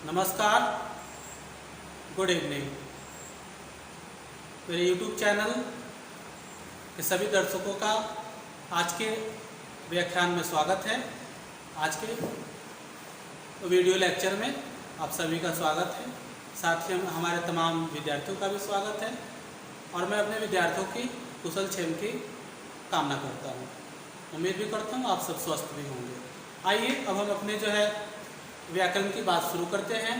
नमस्कार, good evening. मेरे YouTube channel के सभी दर्शकों का आज के व्याख्यान में स्वागत है। आज के वीडियो लेक्चर में आप सभी का स्वागत है। साथ ही हमारे तमाम विद्यार्थियों का भी स्वागत है और मैं अपने विद्यार्थियों की कुशल क्षेम की कामना करता हूँ। उम्मीद भी करता हूँ आप सब स्वस्थ भी होंगे। आइए अब हम अपने जो है व्याकरण की बात शुरू करते हैं।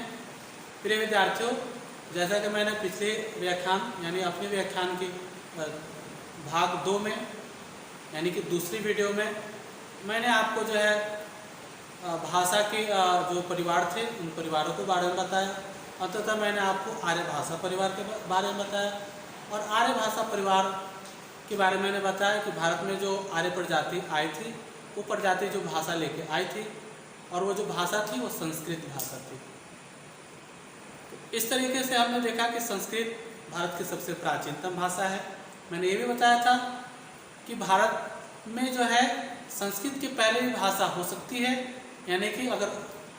प्रिय विद्यार्थियों, जैसा कि मैंने पिछले व्याख्यान यानी अपने व्याख्यान की भाग 2 में यानी कि दूसरी वीडियो में मैंने आपको जो है भाषा के जो परिवार थे उन परिवारों के बारे में बताया। अंततः मैंने आपको आर्य भाषा परिवार के बारे में बताया और आर्य भाषा परिवार के बारे में मैंने बताया कि भारत में जो आर्य प्रजाति आई थी वो प्रजाति जो भाषा लेके आई थी और वो जो भाषा थी वो संस्कृत भाषा थी। इस तरीके से हमने देखा कि संस्कृत भारत की सबसे प्राचीनतम भाषा है। मैंने ये भी बताया था कि भारत में जो है संस्कृत के पहले भी भाषा हो सकती है, यानी कि अगर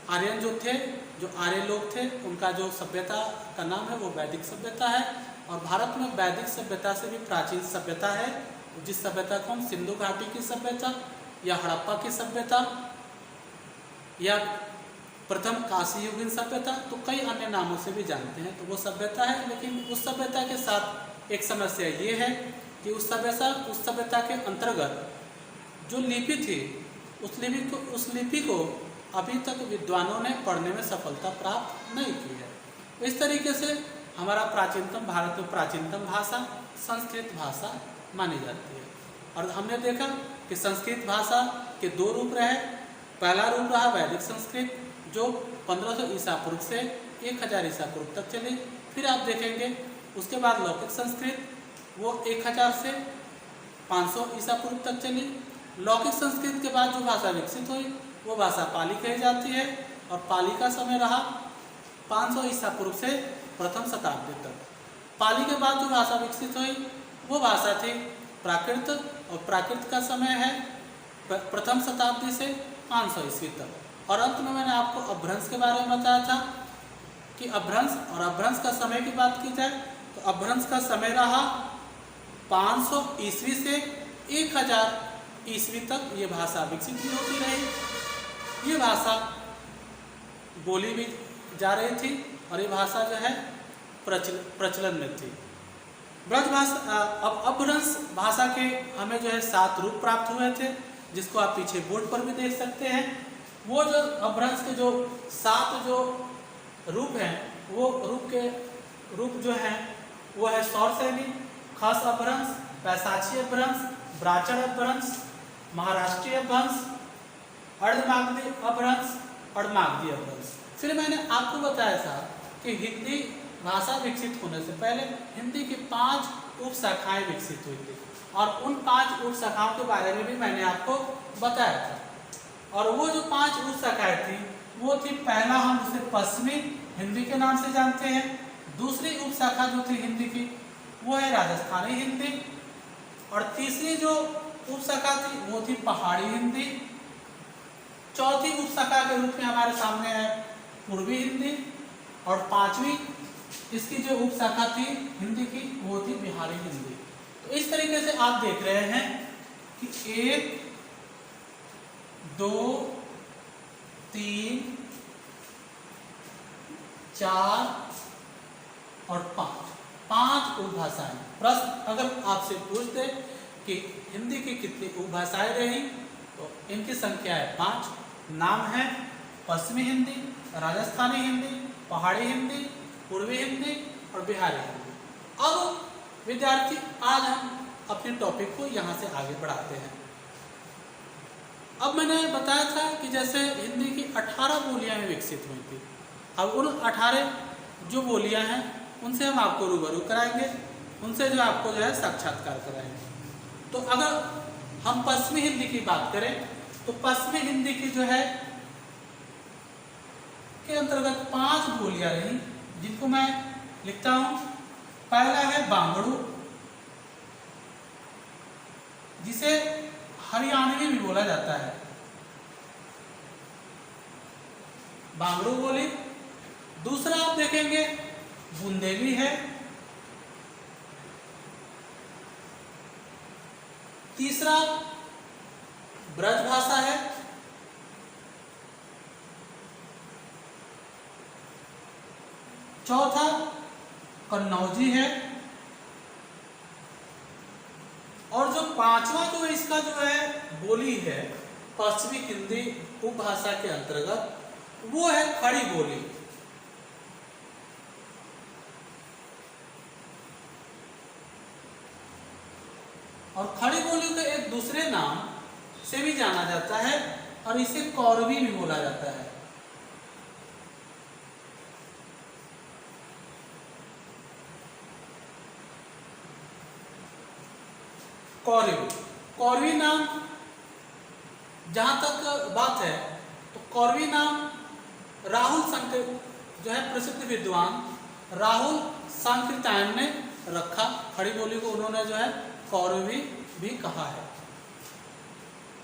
आर्यन जो थे, जो आर्य लोग थे, उनका जो सभ्यता का नाम है वो वैदिक सभ्यता है और भारत में वैदिक सभ्यता से भी प्राचीन सभ्यता है, जिस सभ्यता को हम सिंधु घाटी की सभ्यता या हड़प्पा की सभ्यता या प्रथम काशी युगीन सभ्यता, तो कई अन्य नामों से भी जानते हैं, तो वो सभ्यता है। लेकिन उस सभ्यता के साथ एक समस्या ये है कि उस सभ्यता के अंतर्गत जो लिपि थी उस लिपि को अभी तक विद्वानों ने पढ़ने में सफलता प्राप्त नहीं की है। इस तरीके से हमारा भारत में प्राचीनतम भाषा संस्कृत भाषा मानी जाती है। और हमने देखा कि संस्कृत भाषा के 2 रूप रहे। पहला रूप रहा वैदिक संस्कृत जो 1500 ईसा पूर्व से 1000 ईसा पूर्व तक चली। फिर आप देखेंगे उसके बाद लौकिक संस्कृत वो 1000 से 500 ईसा पूर्व तक चली। लौकिक संस्कृत के बाद जो भाषा विकसित हुई वो भाषा पाली कही जाती है और पाली का समय रहा 500 ईसा पूर्व से प्रथम शताब्दी तक। पाली के बाद जो भाषा विकसित हुई वो भाषा थी प्राकृत और प्राकृत का समय है प्रथम शताब्दी से 500 ईस्वी तक। और अंत में मैंने आपको अपभ्रंश के बारे में बताया था कि अपभ्रंश का समय की बात की जाए तो अपभ्रंश का समय रहा 500 ईस्वी से 1000 ईस्वी तक। ये भाषा विकसित भी होती रही, ये भाषा बोली भी जा रही थी और ये भाषा जो है प्रचलन में थी। ब्रज भाषा अपभ्रंश भाषा के हमें जो है 7 रूप प्राप्त हुए थे, जिसको आप पीछे बोर्ड पर भी देख सकते हैं। वो जो अपभ्रंश के जो 7 जो रूप हैं वो रूप जो हैं वो है सौरसैनी, खस अपभ्रंश, पैसाची अपभ्रंश, ब्राचर अपभ्रंश, महाराष्ट्रीय अपभ्रंश, अर्धमागधी अपभ्रंश और मागधी अपभ्रंश। फिर मैंने आपको बताया था कि हिंदी भाषा विकसित होने से पहले हिंदी की 5 उपशाखाएं विकसित हुई थी और उन 5 उपशाखाओं के बारे में भी मैंने आपको बताया था। और वो जो 5 उपशाखाएं थी वो थी, पहला हम उसे पश्चिमी हिंदी के नाम से जानते हैं। दूसरी उपशाखा जो थी हिंदी की वो है राजस्थानी हिंदी और तीसरी जो उपशाखा थी वो थी पहाड़ी हिंदी। चौथी उपशाखा के रूप में हमारे सामने है पूर्वी हिंदी और 5वीं इसकी जो उपशाखा थी हिंदी की वो थी बिहारी हिंदी। तो इस तरीके से आप देख रहे हैं कि 1 2 3 4 और 5 उपभाषाएं। प्रश्न अगर आपसे पूछ दे कि हिंदी की कितनी उपभाषाएं रही तो इनकी संख्या है 5। नाम है पश्चिमी हिंदी, राजस्थानी हिंदी, पहाड़ी हिंदी, पूर्वी हिंदी और बिहारी हिंदी। अब विद्यार्थी आज हम अपने टॉपिक को यहाँ से आगे बढ़ाते हैं। अब मैंने बताया था कि जैसे हिंदी की 18 बोलियां विकसित हुई थी। अब उन 18 जो बोलियां हैं उनसे हम आपको रूबरू कराएंगे, उनसे जो आपको जो है साक्षात्कार कराएंगे। तो अगर हम पश्चिमी हिंदी की बात करें तो पश्चिमी हिंदी की जो है के अंतर्गत 5 बोलियां रही, जिनको मैं लिखता हूं। पहला है बांगड़ू, जिसे हरियाणवी भी बोला जाता है। बांगड़ू बोली दूसरा आप देखेंगे बुंदेली है। तीसरा ब्रज भाषा है। चौथा कन्नौजी है। और जो पांचवा जो इसका जो है बोली है पश्चिमी हिंदी उपभाषा के अंतर्गत, वो है खड़ी बोली। और खड़ी बोली को एक दूसरे नाम से भी जाना जाता है और इसे कौरवी भी बोला जाता है। कौरवी नाम जहां तक बात है तो कौरवी नाम राहुल संकर जो है प्रसिद्ध विद्वान राहुल सांकृत्यायन ने रखा। खड़ी बोली को उन्होंने जो है कौरवी भी कहा है।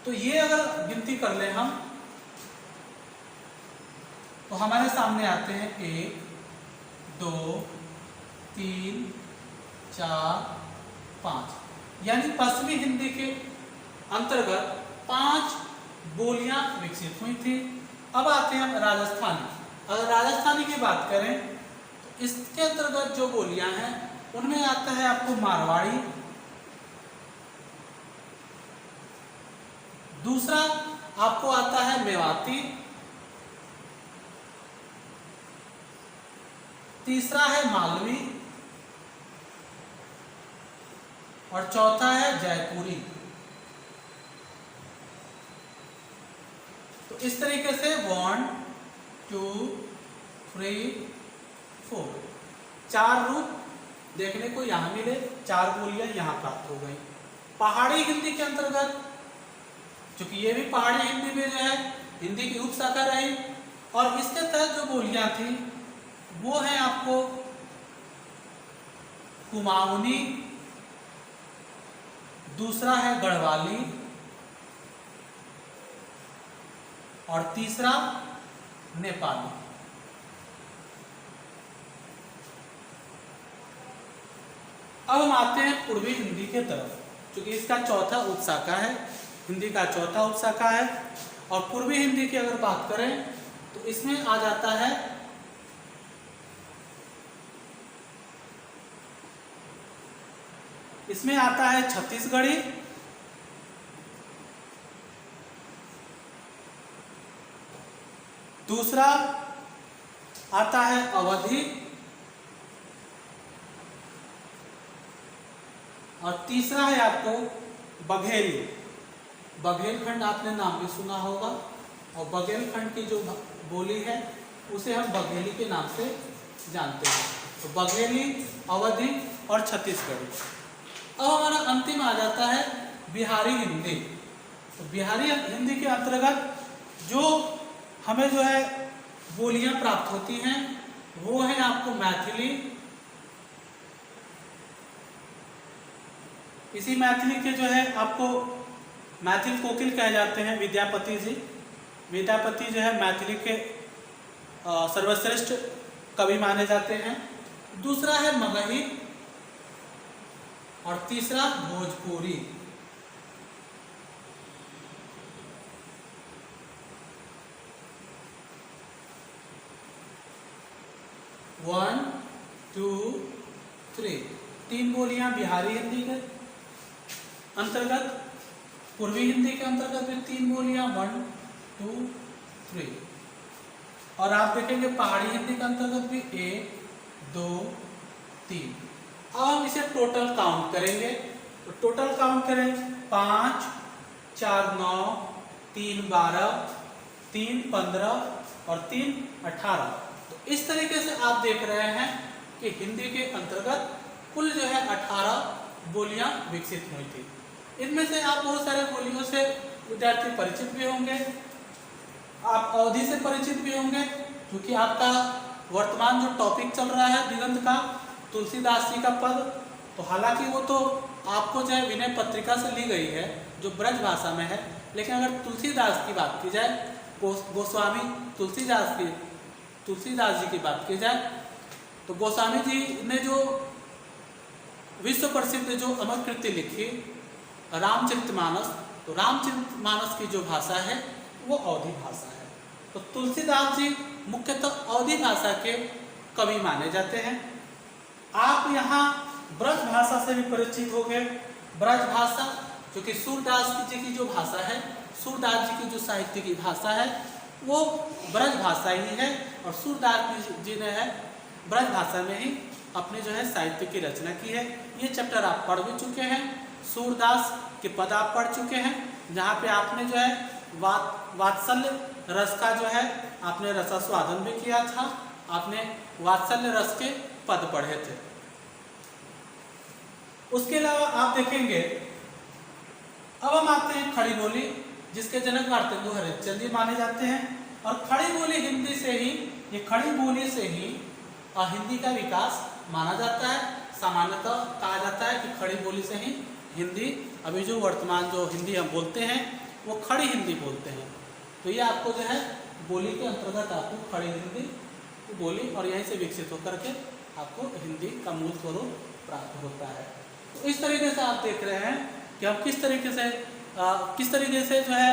तो ये अगर गिनती कर लें हम तो हमारे सामने आते हैं 1 2 3 4 5, यानी पश्चिमी हिंदी के अंतर्गत 5 बोलियां विकसित हुई थी। अब आते हैं हम राजस्थानी। अगर राजस्थानी की बात करें तो इसके अंतर्गत जो बोलियां हैं उनमें आता है आपको मारवाड़ी, दूसरा आपको आता है मेवाती, तीसरा है मालवी और चौथा है जयपुरी। तो इस तरीके से 1 2 3 4 4 रूप देखने को यहां मिले, 4 बोलियां यहां प्राप्त हो गई। पहाड़ी हिंदी के अंतर्गत, क्योंकि ये भी पहाड़ी हिंदी में जो है हिंदी की उपशाखा रही, और इसके तहत जो बोलियां थी वो है आपको कुमाऊनी, दूसरा है गढ़वाली और तीसरा नेपाली। अब हम आते हैं पूर्वी हिंदी के तरफ, क्योंकि इसका चौथा उपशाखा है, हिंदी का चौथा उपशाखा है। और पूर्वी हिंदी की अगर बात करें तो इसमें आ जाता है इसमें आता है छत्तीसगढ़ी, दूसरा आता है अवधी और तीसरा है आपको बघेली। बघेलखंड आपने नाम भी सुना होगा, और बघेलखंड की जो बोली है उसे हम बघेली के नाम से जानते हैं। तो बघेली, अवधी और छत्तीसगढ़ी। अब हमारा अंतिम आ जाता है बिहारी हिंदी। तो बिहारी हिंदी के अंतर्गत जो हमें जो है बोलियां प्राप्त होती हैं वो है आपको मैथिली। इसी मैथिली के जो है आपको मैथिल कोकिल कहे जाते हैं विद्यापति जी। विद्यापति जो है मैथिली के सर्वश्रेष्ठ कवि माने जाते हैं। दूसरा है मगही और तीसरा भोजपुरी। वन टू थ्री, 3 बोलियां बिहारी हिंदी के अंतर्गत, पूर्वी हिंदी के अंतर्गत भी 3 बोलियां 1 2 3, और आप देखेंगे पहाड़ी हिंदी के अंतर्गत भी 1 2 3। अब हम इसे टोटल काउंट करेंगे। तो टोटल काउंट करें 5 4 9 3 12 3 15 और 3 18। तो इस तरीके से आप देख रहे हैं कि हिंदी के अंतर्गत कुल जो है 18 बोलियां विकसित हुई थी। इनमें से आप बहुत सारे बोलियों से विद्यार्थी परिचित भी होंगे, आप अवधि से परिचित भी होंगे, क्योंकि आपका वर्तमान जो टॉपिक चल रहा है दिगंत का तुलसीदास जी का पद। तो हालांकि वो तो आपको जो है विनय पत्रिका से ली गई है जो ब्रज भाषा में है, लेकिन अगर तुलसीदास की बात की जाए, गोस्वामी तुलसीदास जी की बात की जाए तो गोस्वामी जी ने जो विश्व प्रसिद्ध जो अमर कृति लिखी रामचरितमानस, तो रामचरितमानस की जो भाषा है वो अवधी भाषा है। तो तुलसीदास जी मुख्यतः अवधी भाषा के कवि माने जाते हैं। आप यहाँ ब्रज भाषा से भी परिचित हो गए। ब्रज भाषा जो कि सूरदास जी की जो भाषा है, सूरदास जी की जो साहित्य की भाषा है वो ब्रज भाषा ही है, और सूरदास जी ने है ब्रज भाषा में ही अपने जो है साहित्य की रचना की है। ये चैप्टर आप पढ़ भी चुके हैं, सूरदास के पद आप पढ़ चुके हैं, जहाँ पे आपने जो है वात्सल्य रस का जो है आपने रसास्वादन भी किया था, आपने वात्सल्य रस के पद पढ़े थे। उसके अलावा आप देखेंगे, अब हम आते हैं खड़ी बोली, जिसके जनक भारतेंदु हरिश्चंद्र जी माने जाते हैं। और खड़ी बोली हिंदी से ही, ये खड़ी बोली से ही हिंदी का विकास माना जाता है। सामान्यतः कहा जाता है कि खड़ी बोली से ही हिंदी, अभी जो वर्तमान जो हिंदी हम बोलते हैं वो खड़ी हिंदी बोलते हैं। तो ये आपको जो है बोली के अंतर्गत आपको खड़ी हिंदी बोली और यहीं से विकसित होकर के आपको हिंदी का मूल स्वरूप प्राप्त होता है। तो इस तरीके से आप देख रहे हैं कि हम किस तरीके से जो है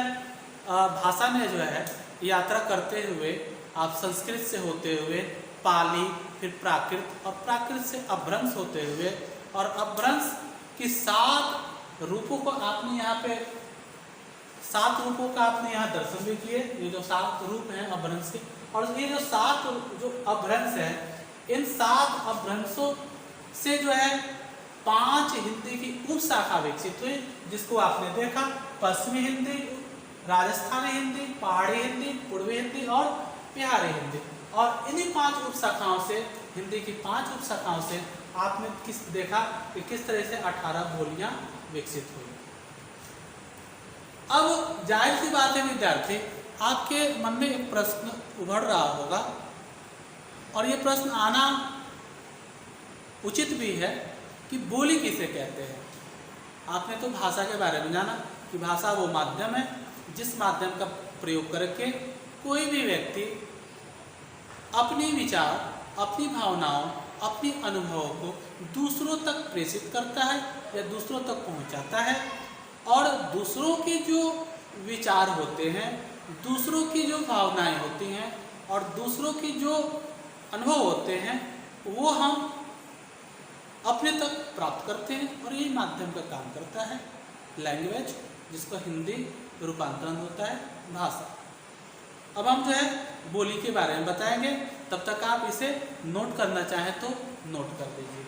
भाषा में जो है यात्रा करते हुए आप संस्कृत से होते हुए पाली, फिर प्राकृत और प्राकृत से अपभ्रंश होते हुए, और अपभ्रंश की 7 रूपों को आपने यहाँ पे 7 रूपों का आपने यहाँ दर्शन भी किए। ये जो 7 रूप हैं अपभ्रंश के, और ये जो 7 जो अपभ्रंश है, इन 7 अपभ्रंशों से जो है 5 हिंदी की उप शाखा विकसित हुई, जिसको आपने देखा पश्चिमी हिंदी, राजस्थानी हिंदी, पहाड़ी हिंदी, पूर्वी हिंदी और बिहारी हिंदी। और इन्हीं 5 उप शाखाओं से, हिंदी की 5 उप शाखाओं से आपने देखा कि किस तरह से 18 बोलियां विकसित हुई। अब जाहिर सी बात है विद्यार्थी, आपके मन में एक प्रश्न उभर रहा होगा, और ये प्रश्न आना उचित भी है कि बोली किसे कहते हैं। आपने तो भाषा के बारे में जाना कि भाषा वो माध्यम है जिस माध्यम का प्रयोग करके कोई भी व्यक्ति अपने विचार, अपनी भावनाओं, अपनी अनुभवों को दूसरों तक प्रेषित करता है या दूसरों तक पहुंचाता है, और दूसरों के जो विचार होते हैं, दूसरों की जो भावनाएं होती हैं और दूसरों की जो अनुभव होते हैं वो हम अपने तक प्राप्त करते हैं, और यही माध्यम का काम करता है लैंग्वेज, जिसका हिंदी रूपांतरण होता है भाषा। अब हम जो है बोली के बारे में बताएंगे, तब तक आप इसे नोट करना चाहें तो नोट कर दीजिए।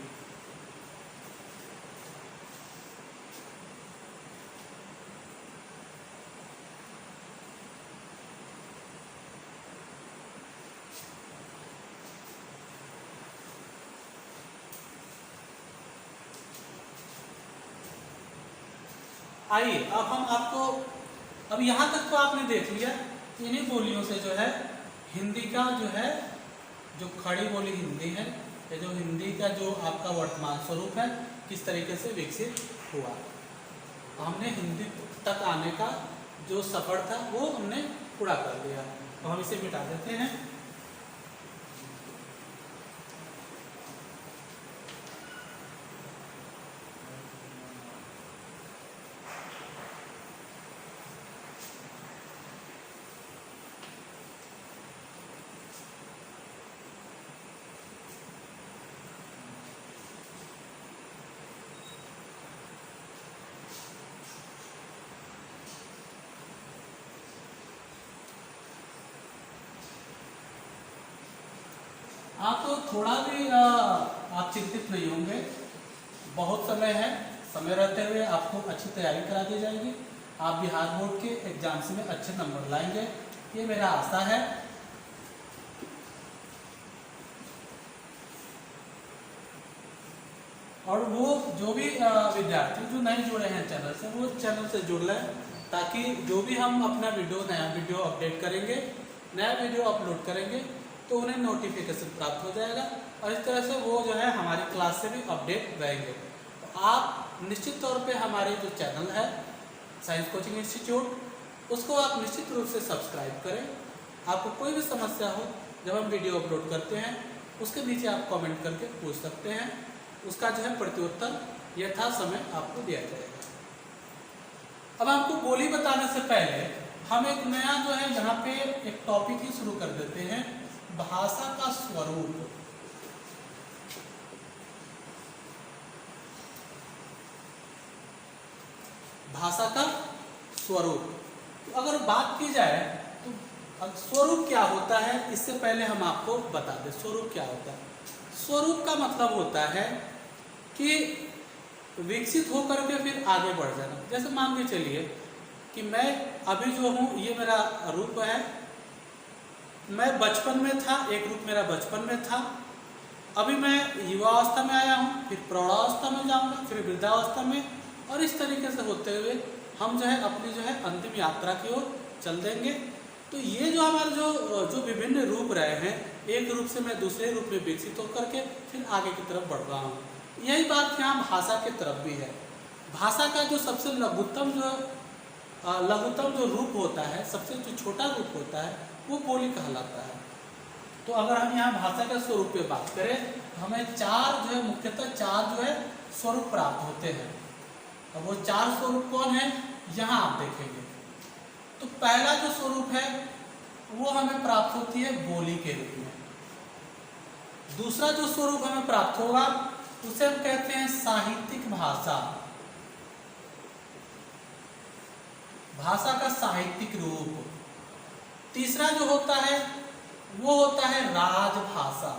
आइए अब हम आपको, अब यहाँ तक तो आपने देख लिया, इन्हीं बोलियों से जो है हिंदी का जो है जो खड़ी बोली हिंदी है, या जो हिंदी का जो आपका वर्तमान स्वरूप है किस तरीके से विकसित हुआ। तो हमने हिंदी तक आने का जो सफ़र था वो हमने पूरा कर लिया। तो हम इसे मिटा देते हैं। आप तो थोड़ा भी आप चिंतित नहीं होंगे, बहुत समय है, समय रहते हुए आपको अच्छी तैयारी करा दी जाएगी। आप बिहार बोर्ड के एग्जाम्स में अच्छे नंबर लाएंगे, ये मेरा आशा है। और वो जो भी विद्यार्थी जो नहीं जुड़े हैं चैनल से, वो चैनल से जुड़ लें, ताकि जो भी हम अपना नया वीडियो अपडेट करेंगे, नया वीडियो अपलोड करेंगे, तो उन्हें नोटिफिकेशन प्राप्त हो जाएगा, और इस तरह से वो जो है हमारी क्लास से भी अपडेट रहेंगे। तो आप निश्चित तौर पे हमारे जो चैनल है साइंस कोचिंग इंस्टीट्यूट, उसको आप निश्चित रूप से सब्सक्राइब करें। आपको कोई भी समस्या हो जब हम वीडियो अपलोड करते हैं उसके नीचे आप कमेंट करके पूछ सकते हैं, उसका जो है प्रत्युत्तर यथा समय आपको दिया जाएगा। अब आपको बोली बताने से पहले हम एक नया जो है यहाँ पे एक टॉपिक ही शुरू कर देते हैं, भाषा का स्वरूप। भाषा का स्वरूप, तो अगर बात की जाए तो अब स्वरूप क्या होता है इससे पहले हम आपको बता दें स्वरूप क्या होता है। स्वरूप का मतलब होता है कि विकसित होकर के फिर आगे बढ़ जाना। जैसे मान के चलिए कि मैं अभी जो हूँ ये मेरा रूप है, मैं बचपन में था, एक रूप मेरा बचपन में था, अभी मैं युवावस्था में आया हूँ, फिर प्रौढ़ावस्था में जाऊँगा, फिर वृद्धावस्था में, और इस तरीके से होते हुए हम जो है अपनी जो है अंतिम यात्रा की ओर चल देंगे। तो ये जो हमारे जो विभिन्न रूप रहे हैं, एक रूप से मैं दूसरे रूप में विकसित होकर के फिर आगे की तरफ बढ़ रहा हूँ। यही बात यहाँ भाषा की तरफ भी है। भाषा का जो सबसे लघुत्तम जो रूप होता है, सबसे जो छोटा रूप होता है, वो बोली कहलाता है। तो अगर हम यहाँ भाषा के स्वरूप पे बात करें तो हमें चार जो है मुख्यतः चार जो है स्वरूप प्राप्त होते हैं। अब वो चार स्वरूप कौन है यहाँ आप देखेंगे। तो पहला जो स्वरूप है वो हमें प्राप्त होती है बोली के रूप में। दूसरा जो स्वरूप हमें प्राप्त होगा उसे हम कहते हैं साहित्यिक भाषा, भाषा का साहित्यिक रूप। तीसरा जो होता है वो होता है राजभाषा,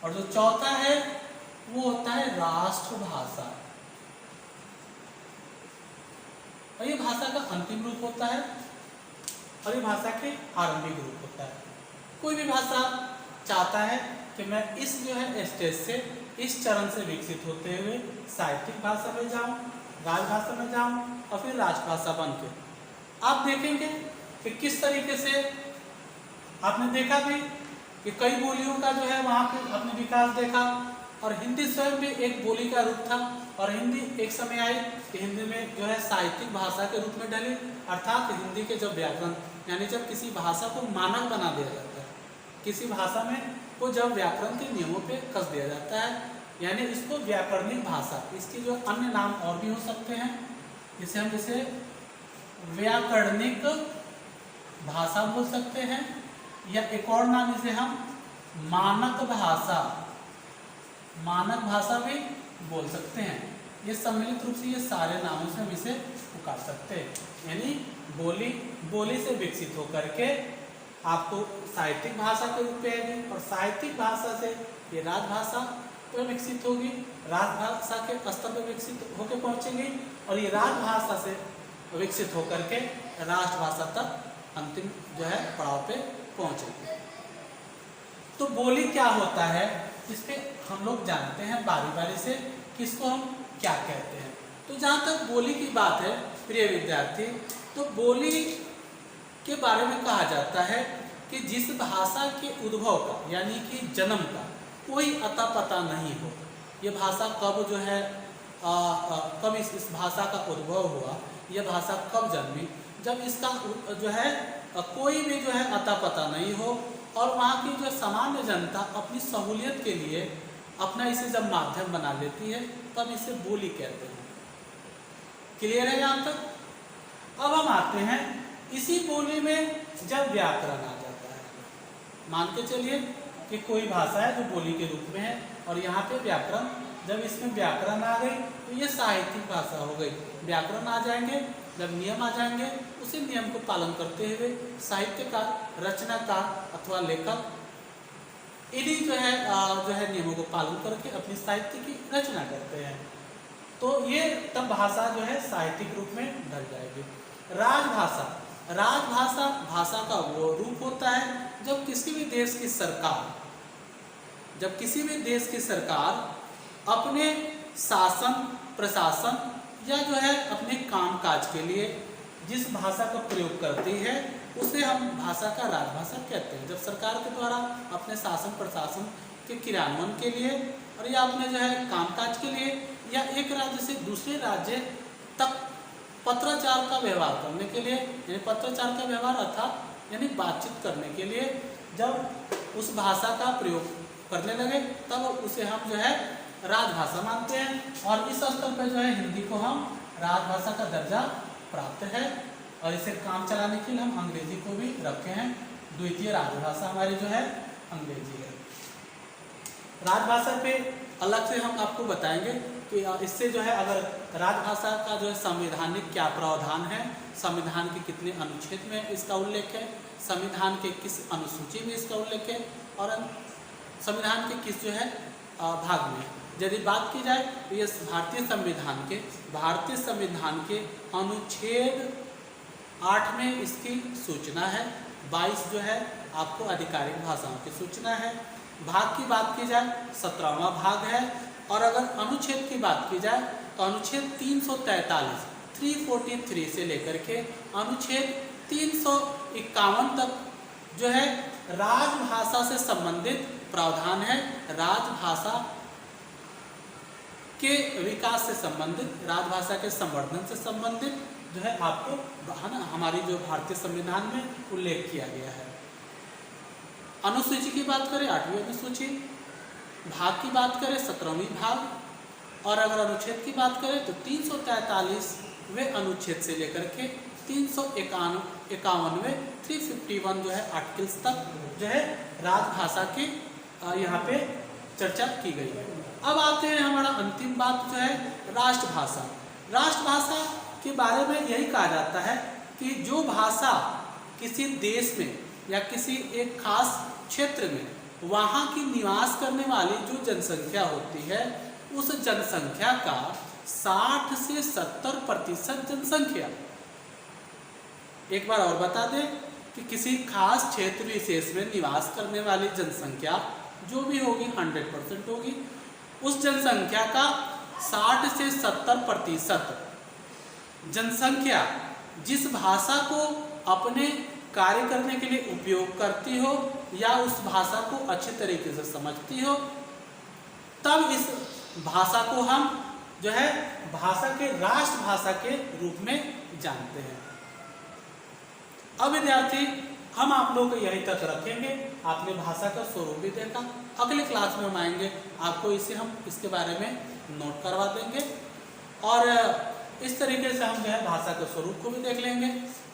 और जो चौथा है वो होता है राष्ट्रभाषा। और ये भाषा का अंतिम रूप होता है और ये भाषा के आरंभिक रूप होता है। कोई भी भाषा चाहता है कि मैं इस जो है स्टेज से, इस चरण से विकसित होते हुए साहित्यिक भाषा में जाऊं, राजभाषा में जाऊं और फिर राष्ट्रभाषा बन के। आप देखेंगे कि किस तरीके से आपने देखा भी कि कई बोलियों का जो है वहाँ पे आपने विकास देखा, और हिंदी स्वयं भी एक बोली का रूप था, और हिंदी एक समय आई कि हिंदी में जो है साहित्यिक भाषा के रूप में ढली। अर्थात हिंदी के जब व्याकरण, यानी जब किसी भाषा को मानक बना दिया जाता है, किसी भाषा में वो जब व्याकरण के नियमों पे कस दिया जाता है, यानी इसको व्याकरणिक भाषा, इसके जो अन्य नाम और भी हो सकते हैं, जिसे हम जैसे व्याकरणिक भाषा बोल सकते हैं, या एक और नाम इसे हम मानक भाषा, मानक भाषा भी बोल सकते हैं। ये सम्मिलित रूप से ये सारे नामों से हम इसे पुकार सकते हैं। यानी बोली से विकसित होकर के आपको साहित्यिक भाषा के रूप में आएगी, और साहित्यिक भाषा से ये राजभाषा पर विकसित होगी, राजभाषा के स्तर पर विकसित होकर पहुंचेगी, और ये राजभाषा से विकसित होकर के राष्ट्रभाषा तक अंतिम जो है पड़ाव पे पहुंचेगी। तो बोली क्या होता है इस पे हम लोग जानते हैं बारी बारी से किसको हम क्या कहते हैं। तो जहाँ तक बोली की बात है प्रिय विद्यार्थी, तो बोली के बारे में कहा जाता है कि जिस भाषा के उद्भव का, यानी कि जन्म का कोई अता पता नहीं हो। ये भाषा कब जो है कब इस भाषा का उद्भव हुआ, यह भाषा कब जन्मी, जब इसका जो है कोई भी जो है अता पता नहीं हो, और वहाँ की जो सामान्य जनता अपनी सहूलियत के लिए अपना इसे जब माध्यम बना लेती है, तब इसे बोली कहते हैं। क्लियर है यहाँ तक? अब हम आते हैं इसी बोली में जब व्याकरण आ जाता है। मान के चलिए कि कोई भाषा है जो बोली के रूप में है, और यहाँ पे व्याकरण, जब इसमें व्याकरण आ गई तो ये साहित्यिक भाषा हो गई। व्याकरण आ जाएंगे, जब नियम आ जाएंगे, उसी नियम को पालन करते हुए साहित्यकार, रचनाकार अथवा लेखक इन्हीं जो है नियमों को पालन करके अपनी साहित्य की रचना करते हैं। तो ये तब भाषा जो है साहित्यिक रूप में ढल जाएगी। राजभाषा, राजभाषा भाषा का वो रूप होता है जब किसी भी देश की सरकार अपने शासन, प्रशासन या जो है अपने कामकाज के लिए जिस भाषा का प्रयोग करती है उसे हम भाषा का राजभाषा कहते हैं। जब सरकार के द्वारा अपने शासन प्रशासन के क्रियान्वयन के लिए, और या अपने जो है कामकाज के लिए, या एक राज्य से दूसरे राज्य तक पत्राचार का व्यवहार करने के लिए, यानी पत्राचार का व्यवहार अर्थात यानी बातचीत करने के लिए जब उस भाषा का प्रयोग करने लगे तब उसे हम जो है राजभाषा मानते हैं, और इस स्तर पर जो है हिंदी को हम राजभाषा का दर्जा प्राप्त है, और इसे काम चलाने के लिए हम अंग्रेजी को भी रखे हैं। द्वितीय राजभाषा हमारी जो है अंग्रेजी है। राजभाषा पे अलग से हम आपको बताएंगे कि इससे जो है अगर राजभाषा का जो है संवैधानिक क्या प्रावधान है, संविधान के कितने अनुच्छेद में इसका उल्लेख है, संविधान के किस अनुसूची में इसका उल्लेख है, और संविधान के किस जो है भाग में। यदि बात की जाए तो ये भारतीय संविधान के अनुच्छेद 8 में इसकी सूचना है, 22 जो है आपको आधिकारिक भाषाओं की सूचना है। भाग की बात की जाए 17वां भाग है, और अगर अनुच्छेद की बात की जाए तो अनुच्छेद 343 से लेकर के अनुच्छेद 351 तक जो है राजभाषा से संबंधित प्रावधान है। राजभाषा के विकास से संबंधित, राजभाषा के संवर्धन से संबंधित जो है आपको हमारी जो भारतीय संविधान में उल्लेख किया गया है। अनुसूची की बात करें 8वीं अनुसूची, भाग की बात करें 17वीं भाग, और अगर अनुच्छेद की बात करें तो 343वें अनुच्छेद से लेकर के 351वें 351 जो है आर्टिकल्स तक जो है राजभाषा की यहाँ पे चर्चा की गई है। अब आते हैं हमारा अंतिम बात जो है राष्ट्रभाषा। राष्ट्रभाषा के बारे में यही कहा जाता है कि जो भाषा किसी देश में या किसी एक खास क्षेत्र में वहाँ की निवास करने वाली जो जनसंख्या होती है, उस जनसंख्या का 60 से 70% जनसंख्या, एक बार और बता दें कि किसी खास क्षेत्र विशेष में निवास करने वाली जनसंख्या जो भी होगी 100% होगी, उस जनसंख्या का 60 से 70% जनसंख्या जिस भाषा को अपने कार्य करने के लिए उपयोग करती हो या उस भाषा को अच्छे तरीके से समझती हो, तब इस भाषा को हम जो है भाषा के राष्ट्रभाषा के रूप में जानते हैं। अब विद्यार्थी हम आप लोगों को यहीं तक रखेंगे। आपने भाषा का स्वरूप भी देखा, अगले क्लास में हम आएंगे, आपको इसके बारे में नोट करवा देंगे, और इस तरीके से हम जो है भाषा के स्वरूप को भी देख लेंगे।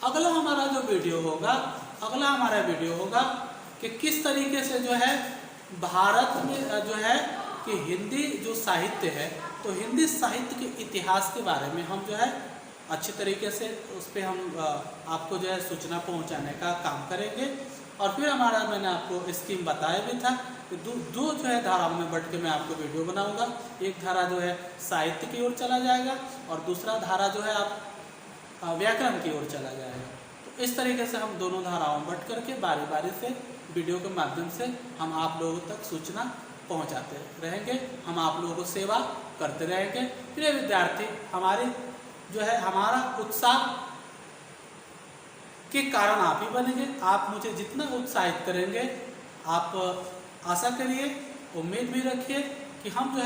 अगला हमारा वीडियो होगा कि किस तरीके से जो है भारत में जो है कि हिंदी जो साहित्य है, तो हिंदी साहित्य के इतिहास के बारे में हम जो है अच्छी तरीके से उस पर हम आपको जो है सूचना पहुंचाने का काम करेंगे। और फिर मैंने आपको स्कीम बताया भी था कि दो जो है धाराओं में बढ़ के मैं आपको वीडियो बनाऊंगा। एक धारा जो है साहित्य की ओर चला जाएगा और दूसरा धारा जो है आप व्याकरण की ओर चला जाएगा। तो इस तरीके से हम दोनों धाराओं में बढ़ करके बारी बारी से वीडियो के माध्यम से हम आप लोगों तक सूचना पहुंचाते रहेंगे, हम आप लोगों को सेवा करते रहेंगे। प्रिय विद्यार्थी, हमारा उत्साह के कारण आप ही बनेंगे। आप मुझे जितना उत्साहित करेंगे, आप आशा करिए, उम्मीद भी रखिए कि हम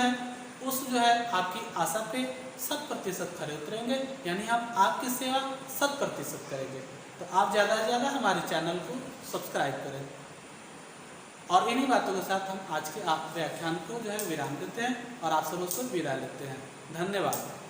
आपकी आशा पे 100% खरे उतरेंगे, यानी हम आपकी सेवा 100% करेंगे। तो आप ज़्यादा से ज़्यादा हमारे चैनल को सब्सक्राइब करें। और इन्हीं बातों के साथ हम आज के व्याख्यान को जो है विराम देते हैं और आप सबको विदा लेते हैं। धन्यवाद।